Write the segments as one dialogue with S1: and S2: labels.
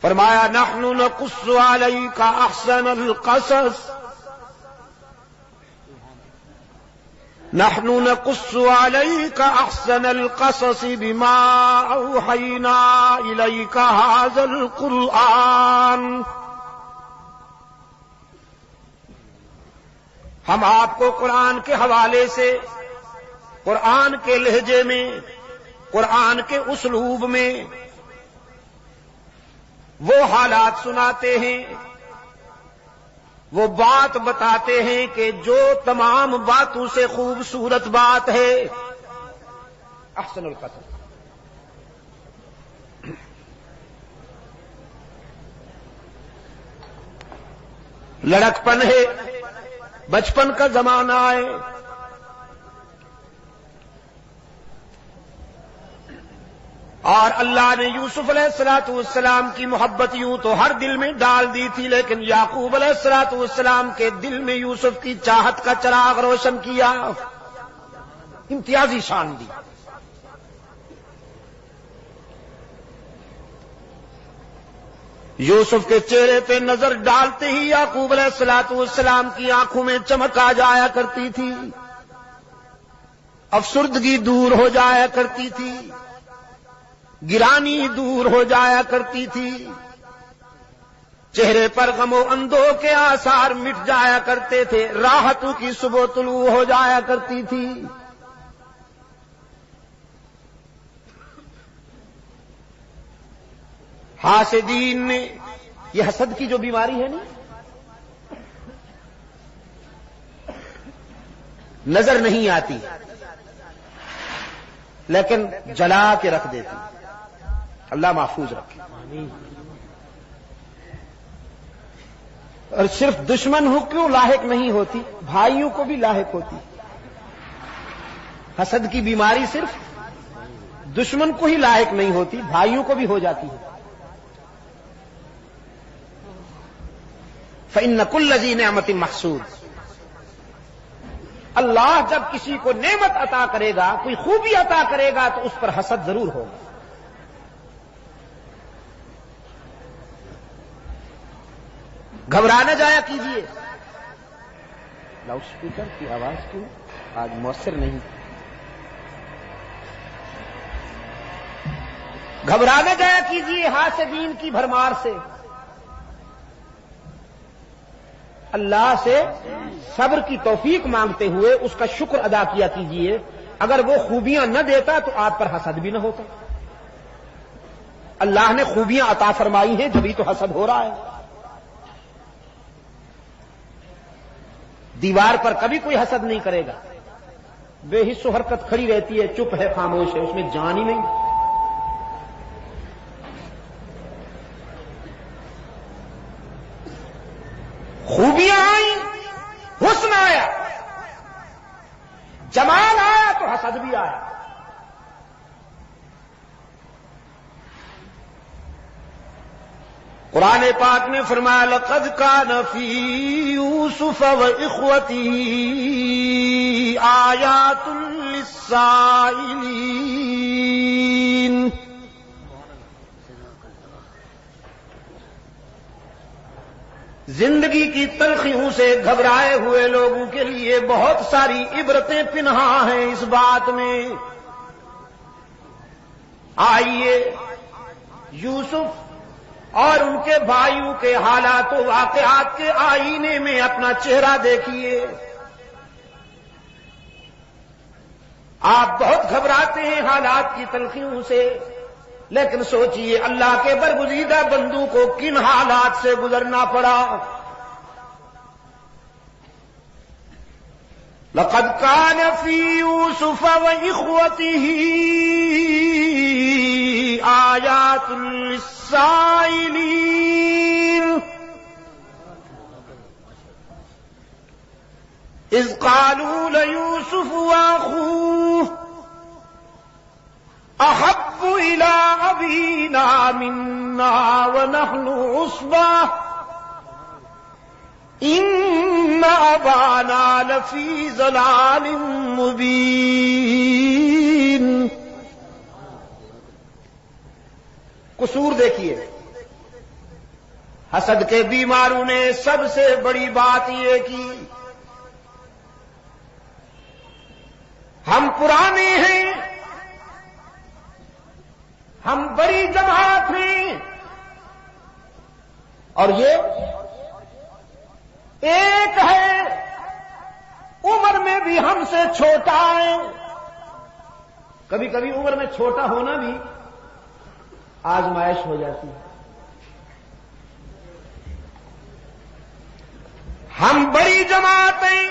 S1: فرمایا نحن نقص علیک احسن القصص، نحن نقص علیک احسن القصص بما اوحینا الیک ھذا القرآن، ہم آپ کو قرآن کے حوالے سے، قرآن کے لہجے میں، قرآن کے اسلوب میں وہ حالات سناتے ہیں، وہ بات بتاتے ہیں کہ جو تمام باتوں سے خوبصورت بات ہے احسن القصص۔ لڑکپن ہے، بچپن کا زمانہ ہے، اور اللہ نے یوسف علیہ السلام کی محبت یوں تو ہر دل میں ڈال دی تھی، لیکن یعقوب علیہ السلام کے دل میں یوسف کی چاہت کا چراغ روشن کیا، امتیازی شان دی۔ یوسف کے چہرے پہ نظر ڈالتے ہی یعقوب علیہ السلام کی آنکھوں میں چمک آ جایا کرتی تھی، افسردگی دور ہو جایا کرتی تھی، گرانی دور ہو جایا کرتی تھی، چہرے پر غم و اندوہ کے آثار مٹ جایا کرتے تھے، راحتوں کی صبح طلوع ہو جایا کرتی تھی۔ حاسدین نے، یہ حسد کی جو بیماری ہے نا، نظر نہیں آتی لیکن جلا کے رکھ دیتی، اللہ محفوظ رکھے۔ اور صرف دشمن ہو کیوں لاحق نہیں ہوتی، بھائیوں کو بھی لاحق ہوتی۔ حسد کی بیماری صرف دشمن کو ہی لاحق نہیں ہوتی، بھائیوں کو بھی ہو جاتی ہے۔ فَإِنَّ كُلَّ ذِي نِعْمَةٍ مَحْسُودٌ، اللہ جب کسی کو نعمت عطا کرے گا، کوئی خوبی عطا کرے گا تو اس پر حسد ضرور ہوگا۔ گھبرا نہ جایا کیجیے، لاؤڈ اسپیکر کی آواز کیوں آج مؤثر نہیں؟ گھبرا نہ جایا کیجیے حاسدین کی بھرمار سے، اللہ سے صبر کی توفیق مانگتے ہوئے اس کا شکر ادا کیا کیجیے۔ اگر وہ خوبیاں نہ دیتا تو آپ پر حسد بھی نہ ہوتا۔ اللہ نے خوبیاں عطا فرمائی ہیں جبھی تو حسد ہو رہا ہے۔ دیوار پر کبھی کوئی حسد نہیں کرے گا، بے حس و حرکت کھڑی رہتی ہے، چپ ہے، خاموش ہے، اس میں جان ہی نہیں۔ خوبیاں آئیں، حسن آیا، جمال آیا تو حسد بھی آیا۔ قرآن پاک نے فرمایا لَقَدْ كَانَ فِي يُوسُفَ وَإِخْوَتِهِ آيَاتٌ لِلسَّائِلِينَ، زندگی کی تلخیوں سے گھبرائے ہوئے لوگوں کے لیے بہت ساری عبرتیں پنہاں ہیں اس بات میں۔ آئیے یوسف اور ان کے بھائیوں کے حالات و واقعات کے آئینے میں اپنا چہرہ دیکھیے۔ آپ بہت گھبراتے ہیں حالات کی تلخیوں سے، لیکن سوچئے اللہ کے برگزیدہ بندوں کو کن حالات سے گزرنا پڑا۔ لَقَدْ كَانَ فِي يُوسُفَ وَإِخْوَتِهِ آيَاتٌ لِلسَّائِلِينَ إِذْ قَالُوا لَيُوسُفُ وَأَخُوهُ أَحَبُّ إِلَىٰ أَبِينَا مِنَّا وَنَحْنُ عُصْبَةٌ إِنَّ أَبَانَا لَفِي ضَلَالٍ مُّبِينٍ۔ قصور دیکھیے، حسد کے بیماروں نے سب سے بڑی بات یہ کی، ہم پرانے ہیں، ہم بڑی جماعت ہیں، اور یہ ایک ہے، عمر میں بھی ہم سے چھوٹا ہے۔ کبھی کبھی عمر میں چھوٹا ہونا بھی آزمائش ہو جاتی ہے۔ ہم بڑی جماعت ہیں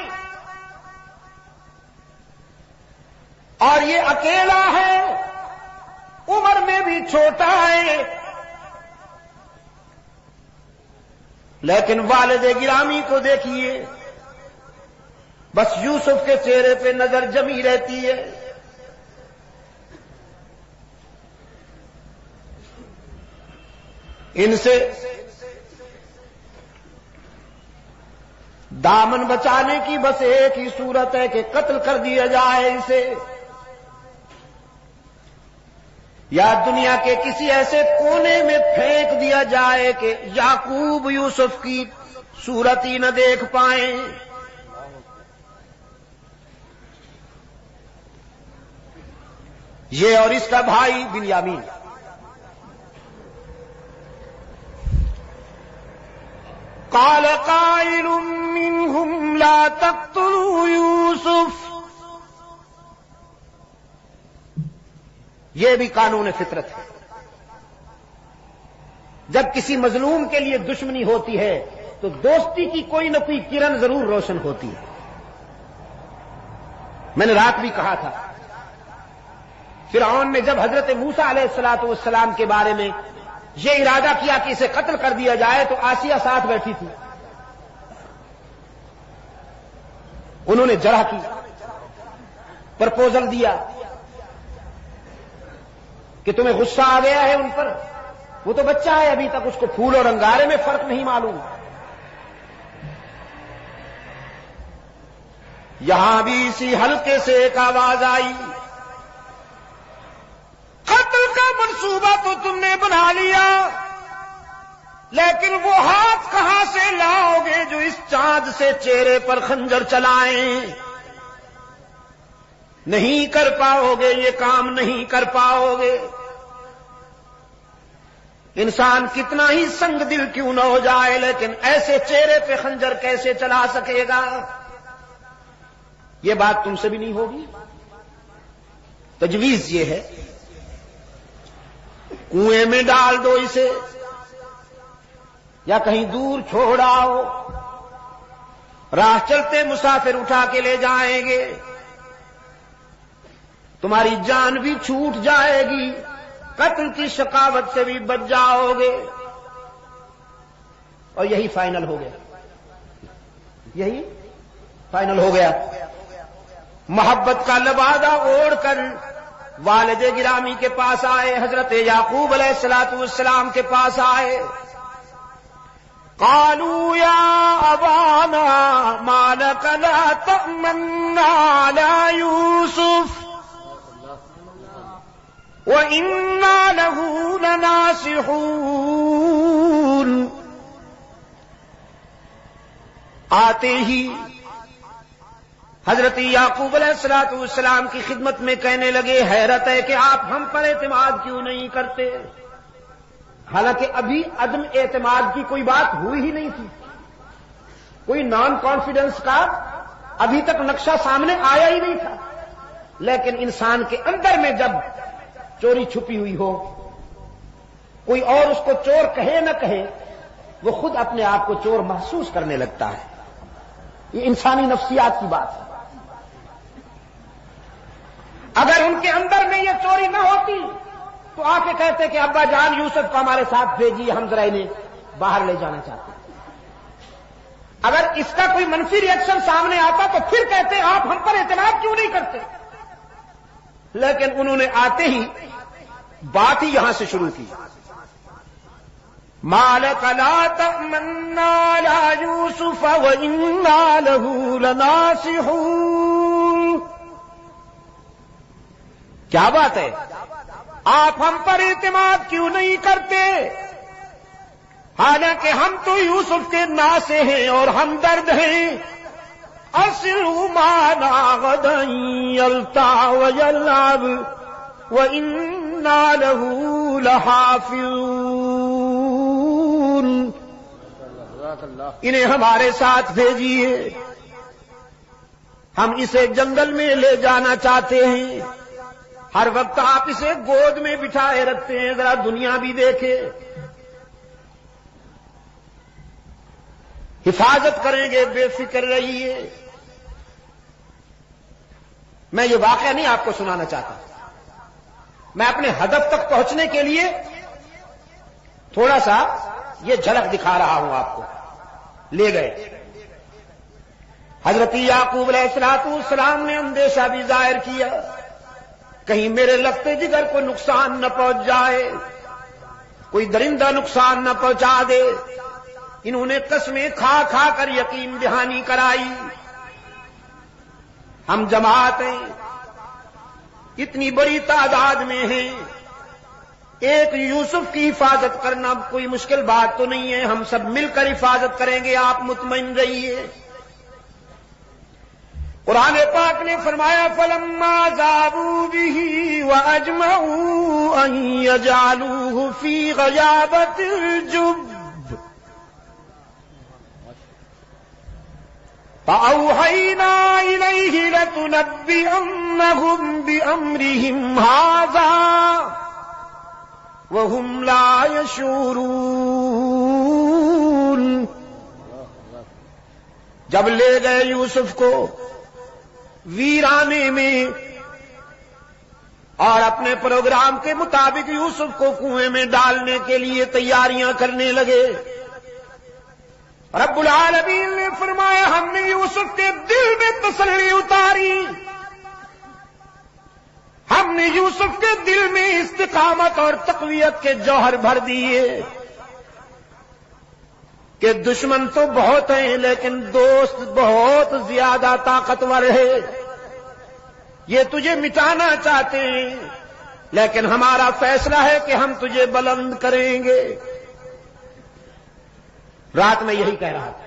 S1: اور یہ اکیلا ہے، عمر میں بھی چھوٹا ہے، لیکن والد گرامی کو دیکھیے، بس یوسف کے چہرے پہ نظر جمی رہتی ہے۔ ان سے دامن بچانے کی بس ایک ہی صورت ہے کہ قتل کر دیا جائے اسے، یا دنیا کے کسی ایسے کونے میں پھینک دیا جائے کہ یعقوب یوسف کی صورت ہی نہ دیکھ پائیں۔ یہ اور اس کا بھائی بنیامین، قال قائل منهم لا تقتلوا یوسف، یہ بھی قانون فطرت ہے۔ جب کسی مظلوم کے لیے دشمنی ہوتی ہے تو دوستی کی کوئی نہ کوئی کرن ضرور روشن ہوتی ہے۔ میں نے رات بھی کہا تھا، فرعون نے جب حضرت موسیٰ علیہ السلام کے بارے میں یہ ارادہ کیا کہ اسے قتل کر دیا جائے تو آسیہ ساتھ بیٹھی تھی، انہوں نے جرح کی، پرپوزل دیا کہ تمہیں غصہ آ گیا ہے ان پر، وہ تو بچہ ہے، ابھی تک اس کو پھول اور انگارے میں فرق نہیں معلوم۔ یہاں بھی اسی حلقے سے ایک آواز آئی، قتل کا منصوبہ تو تم نے بنا لیا، لیکن وہ ہاتھ کہاں سے لاؤ گے جو اس چاند سے چہرے پر خنجر چلائیں؟ نہیں کر پاؤ گے، یہ کام نہیں کر پاؤ گے۔ انسان کتنا ہی سنگ دل کیوں نہ ہو جائے، لیکن ایسے چہرے پہ خنجر کیسے چلا سکے گا؟ یہ بات تم سے بھی نہیں ہوگی۔ تجویز یہ ہے، کنویں میں ڈال دو اسے یا کہیں دور چھوڑ آؤ، راہ چلتے مسافر اٹھا کے لے جائیں گے، تمہاری جان بھی چھوٹ جائے گی، قتل کی شقاوت سے بھی بچ جاؤ گے۔ اور یہی فائنل ہو گیا، یہی فائنل ہو گیا۔ محبت کا لبادہ اوڑھ کر والد گرامی کے پاس آئے، حضرت یعقوب علیہ السلام کے پاس آئے۔ قالوا یا ابانا ما لک لا تأمنا علی یوسف وَإِنَّا لَهُ لَنَاصِحُونَ۔ آتے ہی حضرت یعقوب علیہ السلام کی خدمت میں کہنے لگے، حیرت ہے کہ آپ ہم پر اعتماد کیوں نہیں کرتے؟ حالانکہ ابھی عدم اعتماد کی کوئی بات ہوئی ہی نہیں تھی، کوئی نان کانفیڈنس کا ابھی تک نقشہ سامنے آیا ہی نہیں تھا، لیکن انسان کے اندر میں جب چوری چھپی ہوئی ہو، کوئی اور اس کو چور کہے نہ کہے، وہ خود اپنے آپ کو چور محسوس کرنے لگتا ہے۔ یہ انسانی نفسیات کی بات ہے۔ اگر ان کے اندر میں یہ چوری نہ ہوتی تو آ کے کہتے کہ ابا جان یوسف کو ہمارے ساتھ بھیجیے، ہم ذرا انہیں باہر لے جانا چاہتے ہیں۔ اگر اس کا کوئی منفی ری ایکشن سامنے آتا تو پھر کہتے آپ ہم پر اعتماد کیوں نہیں کرتے؟ لیکن انہوں نے آتے ہی بات ہی یہاں سے شروع کی، مَا لَكَ لَا تَأْمَنَّا عَلَىٰ يُوسُفَ وَإِنَّا لَهُ لَنَاصِحُونَ۔ کیا بات ہے؟ آپ ہم پر اعتماد کیوں نہیں کرتے؟ حالانکہ ہم تو یوسف کے ناسے ہیں اور ہمدرد ہیں. أرسله معنا غدا يلتع ويلعب وإنا له لحافظون. انہیں ہمارے ساتھ بھیجیے، ہم اسے جنگل میں لے جانا چاہتے ہیں. ہر وقت آپ اسے گود میں بٹھائے رکھتے ہیں، ذرا دنیا بھی دیکھے. حفاظت کریں گے، بے فکر رہیے. میں یہ واقعہ نہیں آپ کو سنانا چاہتا، میں اپنے ہدف تک پہنچنے کے لیے تھوڑا سا یہ جھلک دکھا رہا ہوں آپ کو. لے گئے حضرت یعقوب علیہ السلام نے اندیشہ بھی ظاہر کیا، کہیں میرے لگتے جگر کو نقصان نہ پہنچ جائے، کوئی درندہ نقصان نہ پہنچا دے. انہوں نے قسمیں کھا کھا کر یقین دہانی کرائی. ہم جماعت ہیں، اتنی بڑی تعداد میں ہیں، ایک یوسف کی حفاظت کرنا کوئی مشکل بات تو نہیں ہے، ہم سب مل کر حفاظت کریں گے، آپ مطمئن رہیے. قرآن پاک نے فرمایا فلما ذابوا به واجمعوا ان يجعلوه في غيابة الجب فأوحينا إليه لتنبئنهم بأمرهم هذا وهم لا يشعرون. جب لے گئے یوسف کو ویرانے میں اور اپنے پروگرام کے مطابق یوسف کو کنویں میں ڈالنے کے لیے تیاریاں کرنے لگے، رب العالمین نے فرمایا ہم نے یوسف کے دل میں تسلی اتاری، ہم نے یوسف کے دل میں استقامت اور تقویت کے جوہر بھر دیے کہ دشمن تو بہت ہیں لیکن دوست بہت زیادہ طاقتور ہے. یہ تجھے مٹانا چاہتے ہیں لیکن ہمارا فیصلہ ہے کہ ہم تجھے بلند کریں گے. رات میں یہی کہہ رہا تھا.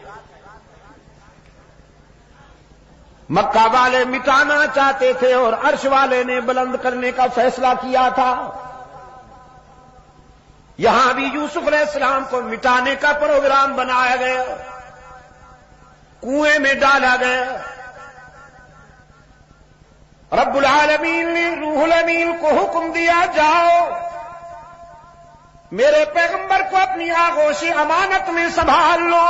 S1: مکہ والے مٹانا چاہتے تھے اور عرش والے نے بلند کرنے کا فیصلہ کیا تھا. یہاں بھی یوسف علیہ السلام کو مٹانے کا پروگرام بنایا گیا، کنویں میں ڈالا گیا. رب العالمین نے روح الامین کو حکم دیا جاؤ میرے پیغمبر کو اپنی آغوش امانت میں سنبھال لو.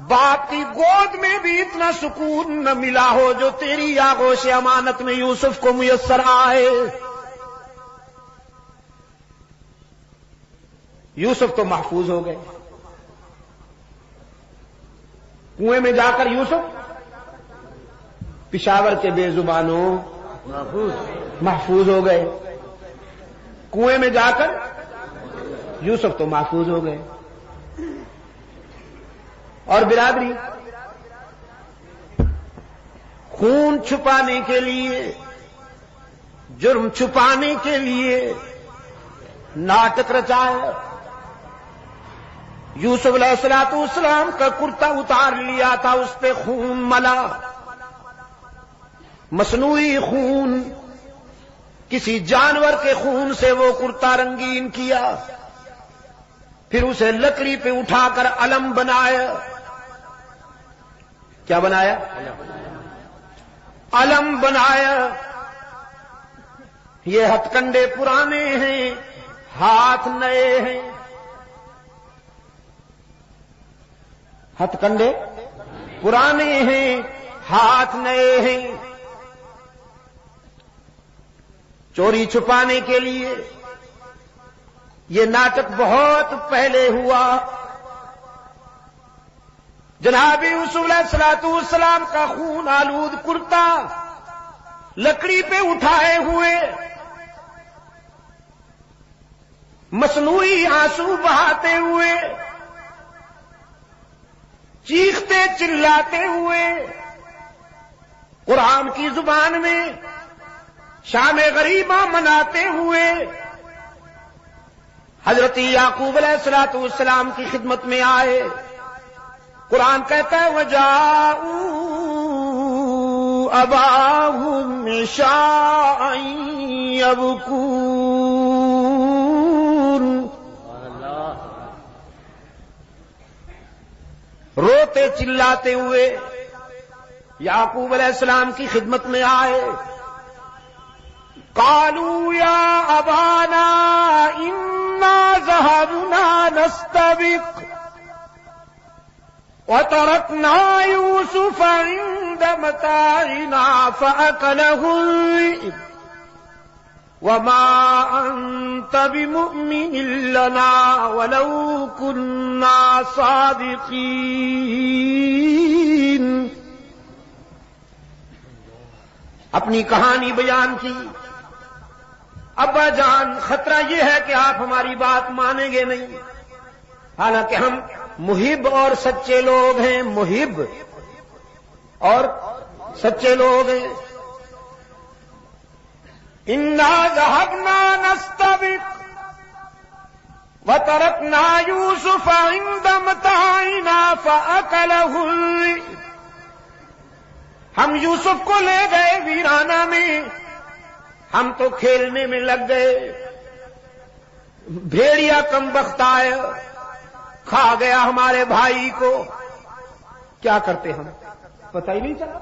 S1: باپ کی گود میں بھی اتنا سکون نہ ملا ہو جو تیری آغوش امانت میں یوسف کو میسر آئے. یوسف تو محفوظ ہو گئے. کنویں میں جا کر یوسف پشاور کے بے زبانوں محفوظ ہو گئے. کنویں میں جا کر یوسف تو محفوظ ہو گئے. اور برادری، خون چھپانے کے لیے، جرم چھپانے کے لیے ناٹک رچایا. یوسف علیہ السلام کا کرتا اتار لیا تھا، اس پہ خون ملا، مصنوعی خون، کسی جانور کے خون سے وہ کرتا رنگین کیا، پھر اسے لکڑی پہ اٹھا کر علم بنایا. کیا بنایا؟ علم بنایا. یہ ہتھ کنڈے پرانے ہیں، ہاتھ نئے ہیں. ہتھ کنڈے پرانے ہیں، ہاتھ نئے ہیں. چوری چھپانے کے لیے یہ ناٹک بہت پہلے ہوا. جناب یوسف علیہ السلام کا خون آلود کرتا لکڑی پہ اٹھائے ہوئے، مصنوعی آنسو بہاتے ہوئے، چیختے چلاتے ہوئے، قرآن کی زبان میں شام غریبہ مناتے ہوئے حضرت یعقوب علیہ السلام کی خدمت میں آئے. قرآن کہتا ہے وَجَاءُوا أَبَاهُمْ عِشَاءً يَبْكُونَ. روتے چلاتے ہوئے یعقوب علیہ السلام کی خدمت میں آئے. قالوا یا ابانا انا ذهبنا نستبق وتركنا يوسف عند متاعنا فأكله الذئب وما أنت بمؤمن لنا ولو كنا صادقين. اپنی کہانی بیان کی. ابا جان خطرہ یہ ہے کہ آپ ہماری بات مانیں گے نہیں، حالانکہ ہم محب اور سچے لوگ ہیں، محب اور سچے لوگ ہیں. انا ذهبنا نستبق وتركنا يوسف عند متاعنا فأكله الذئب. ہم یوسف کو لے گئے ویرانہ میں، ہم تو کھیلنے میں لگ گئے، بھیڑیا کم بخت آیا کھا گیا ہمارے بھائی کو. کیا کرتے ہم پتہ ہی نہیں چلا.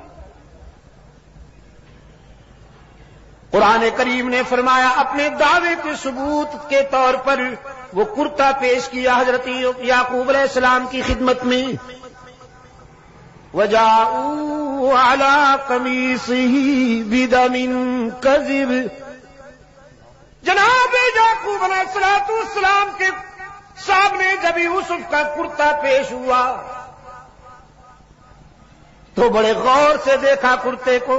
S1: قرآن کریم نے فرمایا اپنے دعوے کے ثبوت کے طور پر وہ کرتا پیش کیا حضرت یعقوب علیہ السلام کی خدمت میں. وَجَاءُوا عَلَىٰ قَمِيصِهِ بِدَمٍ كَذِبٍ. جناب یعقوب علیہ السلام کے سامنے جب یوسف کا کرتا پیش ہوا تو بڑے غور سے دیکھا کرتے کو،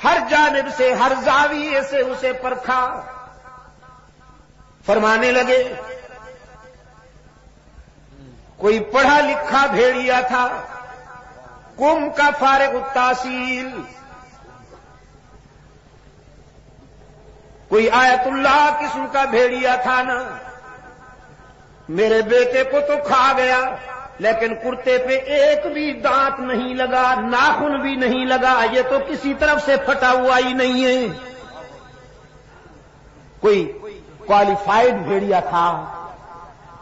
S1: ہر جانب سے ہر زاویے سے اسے پرکھا. فرمانے لگے کوئی پڑھا لکھا بھیڑیا تھا، قوم کا فارغ التحصیل، کوئی آیت اللہ قسم کا بھیڑیا تھا نا. میرے بیٹے کو تو کھا گیا لیکن کرتے پہ ایک بھی دانت نہیں لگا، ناخن بھی نہیں لگا. یہ تو کسی طرف سے پھٹا ہوا ہی نہیں ہے. کوئی کوالیفائڈ بھیڑیا تھا،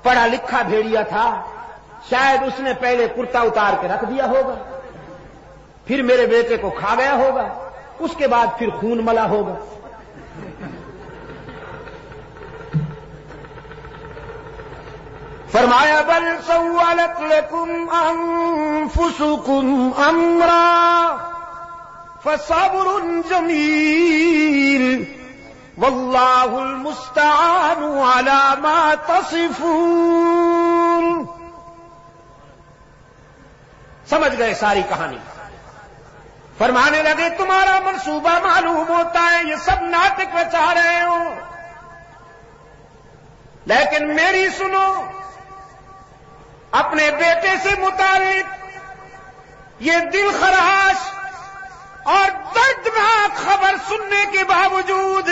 S1: پڑھا لکھا بھیڑیا تھا، شاید اس نے پہلے کرتا اتار کے رکھ دیا ہوگا، پھر میرے بیٹے کو کھا گیا ہوگا، اس کے بعد پھر خون ملا ہوگا. فرمایا بل سولت لكم انفسكم امرا فصبر جميل والله المستعان على ما تصفون. سمجھ گئے ساری کہانی. فرمانے لگے تمہارا منصوبہ معلوم ہوتا ہے، یہ سب ناٹک رچا رہے ہو، لیکن میری سنو. اپنے بیٹے سے متعلق یہ دل خراش اور دردناک خبر سننے کے باوجود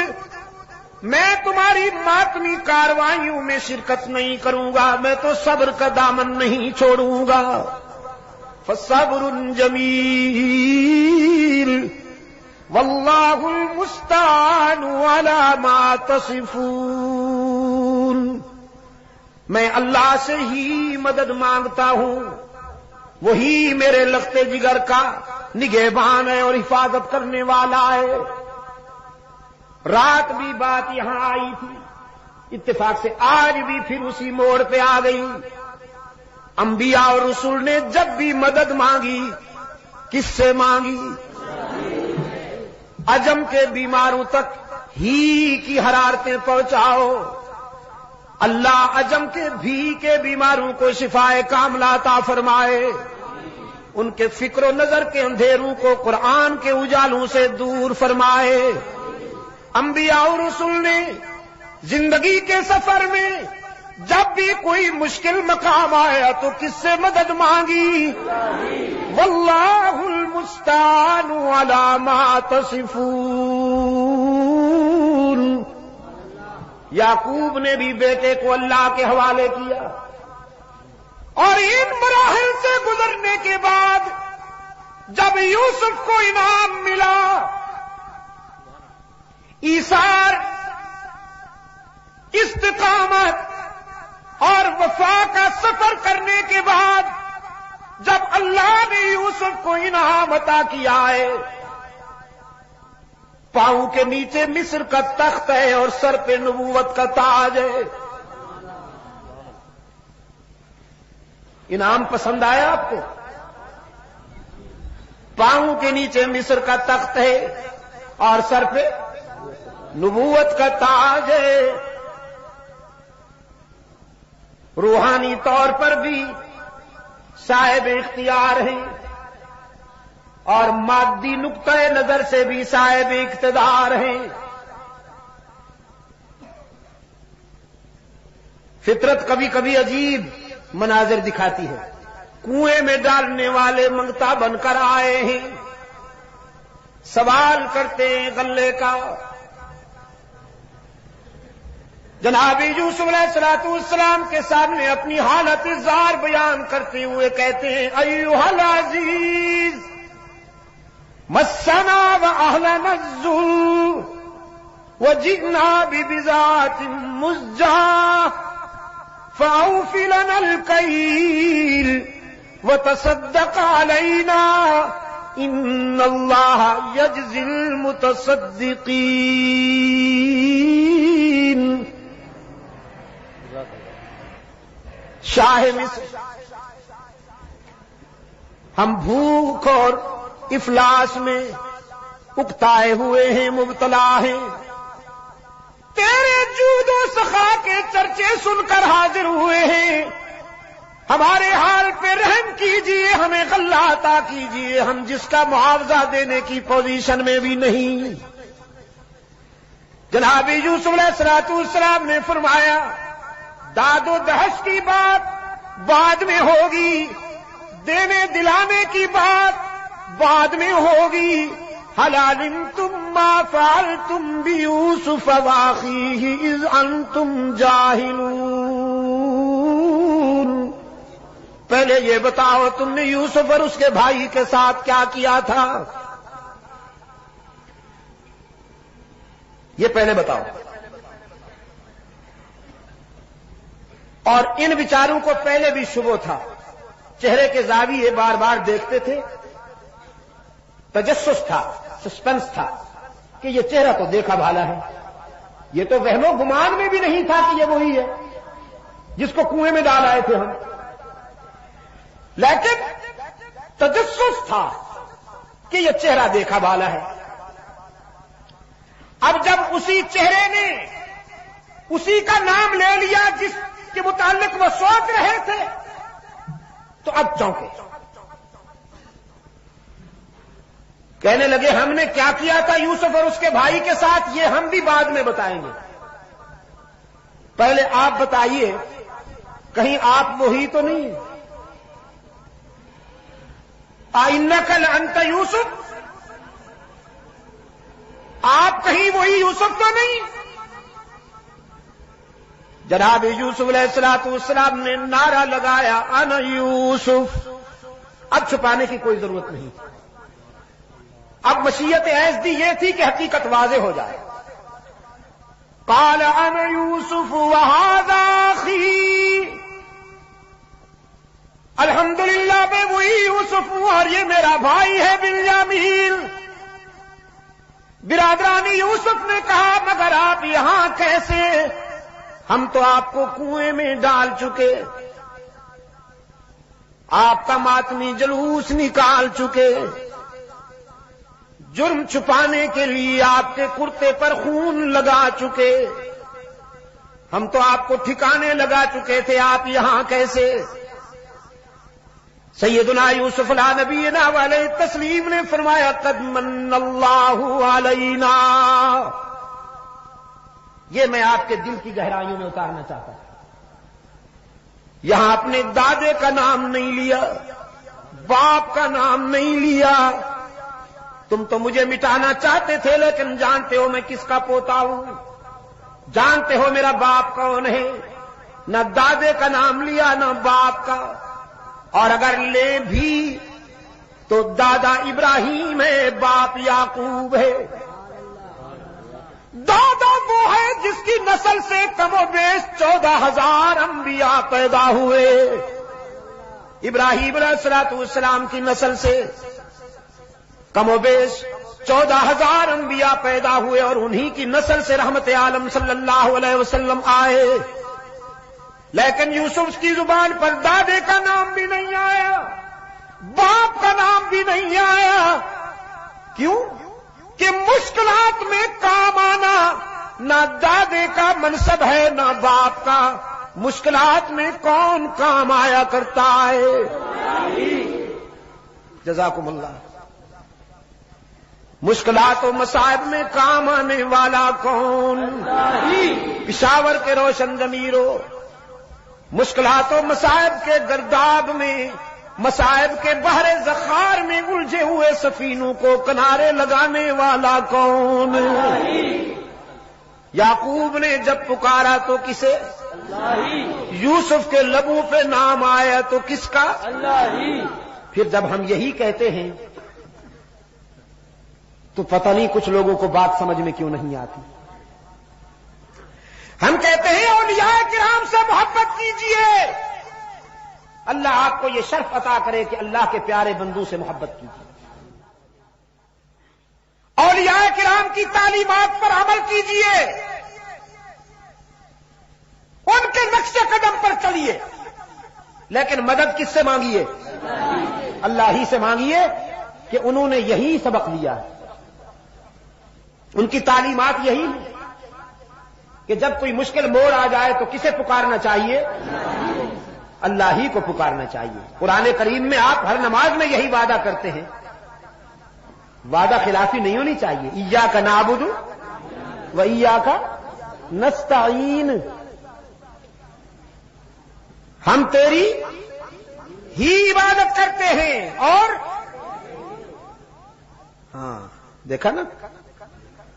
S1: میں تمہاری ماتمی کارروائیوں میں شرکت نہیں کروں گا، میں تو صبر کا دامن نہیں چھوڑوں گا. فصبر جمیل واللہ المستعان علی ما تصفون. میں اللہ سے ہی مدد مانگتا ہوں، وہی میرے لختے جگر کا نگہبان ہے اور حفاظت کرنے والا ہے. رات بھی بات یہاں آئی تھی، اتفاق سے آج بھی پھر اسی موڑ پہ آ گئی. انبیاء اور رسول نے جب بھی مدد مانگی کس سے مانگی؟ عجم کے بیماروں تک ہی کی حرارتیں پہنچاؤ. اللہ عجم کے بھی کے بیماروں کو شفائے کاملہ عطا فرمائے، ان کے فکر و نظر کے اندھیروں کو قرآن کے اجالوں سے دور فرمائے. انبیاء اور رسول نے زندگی کے سفر میں جب بھی کوئی مشکل مقام آیا تو کس سے مدد مانگی؟ واللہ المستعان علی ما تصفون. یعقوب نے بھی بیٹے کو اللہ کے حوالے کیا، اور ان مراحل سے گزرنے کے بعد جب یوسف کو انعام ملا، ایثار، استقامت اور وفا کا سفر کرنے کے بعد جب اللہ نے یوسف کو انعام عطا کیا ہے، پاؤں کے نیچے مصر کا تخت ہے اور سر پہ نبوت کا تاج ہے۔ انعام پسند آیا آپ کو؟ پاؤں کے نیچے مصر کا تخت ہے اور سر پہ نبوت کا تاج ہے۔ روحانی طور پر بھی صاحب اختیار ہیں اور مادی نقطۂ نظر سے بھی صاحب اقتدار ہیں۔ فطرت کبھی کبھی عجیب مناظر دکھاتی ہے۔ کنویں میں ڈالنے والے منگتا بن کر آئے ہیں، سوال کرتے ہیں غلے کا۔ جناب یوسف علیہ السلام کے سامنے اپنی حالت زار بیان کرتے ہوئے کہتے ہیں، ایھا العزیز مسنا واہلنا الضر وجئنا ببضاعة مزجاة فأوف لنا الكيل وتصدق علينا ان اللہ یجزی المتصدقین۔ شاہ مصر، ہم بھوک اور افلاس میں اکتائے ہوئے ہیں، مبتلا ہیں، تیرے جود و سخا کے چرچے سن کر حاضر ہوئے ہیں، ہمارے حال پہ رحم کیجئے، ہمیں غلہ عطا کیجئے، ہم جس کا معاوضہ دینے کی پوزیشن میں بھی نہیں۔ جناب یوسف علیہ السلام نے فرمایا، داد و دہش کی بات بعد میں ہوگی، دینے دلانے کی بات بعد میں ہوگی۔ هل علمتم ما فعلتم بيوسف واخيه اذ انتم جاهلون؟ پہلے یہ بتاؤ تم نے یوسف اور اس کے بھائی کے ساتھ کیا کیا تھا، یہ پہلے بتاؤ۔ اور ان بیچاروں کو پہلے بھی شبہ تھا، چہرے کے زاویے بار بار دیکھتے تھے، تجسس تھا، سسپنس تھا کہ یہ چہرہ تو دیکھا بھالا ہے، یہ تو وہم و گمان میں بھی نہیں تھا کہ یہ وہی ہے جس کو کنویں میں ڈال آئے تھے ہم، لیکن تجسس تھا کہ یہ چہرہ دیکھا بھالا ہے۔ اب جب اسی چہرے نے اسی کا نام لے لیا جس کے متعلق وہ سوچ رہے تھے، تو اب چونکے، کہنے لگے ہم نے کیا کیا تھا یوسف اور اس کے بھائی کے ساتھ یہ ہم بھی بعد میں بتائیں گے، پہلے آپ بتائیے کہیں آپ وہی تو نہیں؟ اِنَّكَ لَأَنْتَ یوسف، آپ کہیں وہی یوسف تو نہیں؟ جناب یوسف علیہ السلام نے نعرہ لگایا، انا یوسف۔ اب چھپانے کی کوئی ضرورت نہیں، اب مشیت ایزدی یہ تھی کہ حقیقت واضح ہو جائے۔ قال انا یوسف وہذا اخی، الحمدللہ میں وہی یوسف ہوں اور یہ میرا بھائی ہے بنیامین۔ برادران یوسف نے کہا مگر آپ یہاں کیسے؟ ہم تو آپ کو کنویں میں ڈال چکے، آپ کا ماتمی جلوس نکال چکے، جرم چھپانے کے لیے آپ کے کرتے پر خون لگا چکے، ہم تو آپ کو ٹھکانے لگا چکے تھے، آپ یہاں کیسے؟ سیدنا یوسف علیہ نبینا علیہ تسلیم نے فرمایا، قد من اللہ علینا۔ یہ میں آپ کے دل کی گہرائیوں میں اتارنا چاہتا ہوں۔ یہاں اپنے دادے کا نام نہیں لیا، باپ کا نام نہیں لیا، تم تو مجھے مٹانا چاہتے تھے لیکن جانتے ہو میں کس کا پوتا ہوں، جانتے ہو میرا باپ کون ہے؟ نہ دادے کا نام لیا نہ باپ کا، اور اگر لے بھی تو دادا ابراہیم ہے، باپ یعقوب ہے۔ دادا وہ ہے جس کی نسل سے کم و بیش 14,000 انبیاء پیدا ہوئے۔ ابراہیم علیہ السلام کی نسل سے کم و بیش 14,000 انبیاء پیدا ہوئے، اور انہی کی نسل سے رحمت عالم صلی اللہ علیہ وسلم آئے۔ لیکن یوسف کی زبان پر دادے کا نام بھی نہیں آیا، باپ کا نام بھی نہیں آیا۔ کیوں؟ کہ مشکلات میں کام آنا نہ دادے کا منصب ہے نہ باپ کا۔ مشکلات میں کون کام آیا کرتا ہے؟ جزاکم اللہ۔ مشکلات و مصائب میں کام آنے والا کون؟ پشاور کے روشن ضمیروں، مشکلات و مصائب کے گرداب میں، مصائب کے بحر زخار میں الجھے ہوئے سفینوں کو کنارے لگانے والا کون؟ یعقوب نے جب پکارا تو کسے؟ یوسف کے لبوں پہ نام آیا تو کس کا؟ پھر جب ہم یہی کہتے ہیں تو پتہ نہیں کچھ لوگوں کو بات سمجھ میں کیوں نہیں آتی۔ ہم کہتے ہیں اولیاء کرام سے محبت کیجیے، اللہ آپ کو یہ شرف عطا کرے کہ اللہ کے پیارے بندوں سے محبت کیجیے۔ اولیاء کرام کی تعلیمات پر عمل کیجیے، ان کے نقش قدم پر چلیے، لیکن مدد کس سے مانگیے؟ اللہ ہی سے مانگیے، کہ انہوں نے یہی سبق لیا ہے، ان کی تعلیمات یہی ہے کہ جب کوئی مشکل موڑ آ جائے تو کسے پکارنا چاہیے؟ اللہ ہی کو پکارنا چاہیے۔ قرآن کریم میں آپ ہر نماز میں یہی وعدہ کرتے ہیں، وعدہ خلافی نہیں ہونی چاہیے۔ ایاک نعبد و ایاک نستعین، ہم تیری ہی عبادت کرتے ہیں، اور ہاں دیکھا نا،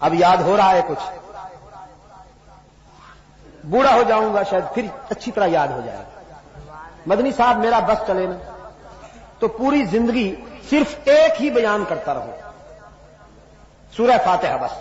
S1: اب یاد ہو رہا ہے کچھ، بوڑھا ہو جاؤں گا شاید پھر اچھی طرح یاد ہو جائے گا۔ مدنی صاحب میرا بس چلے نا تو پوری زندگی صرف ایک ہی بیان کرتا رہو، سورہ فاتحہ بس۔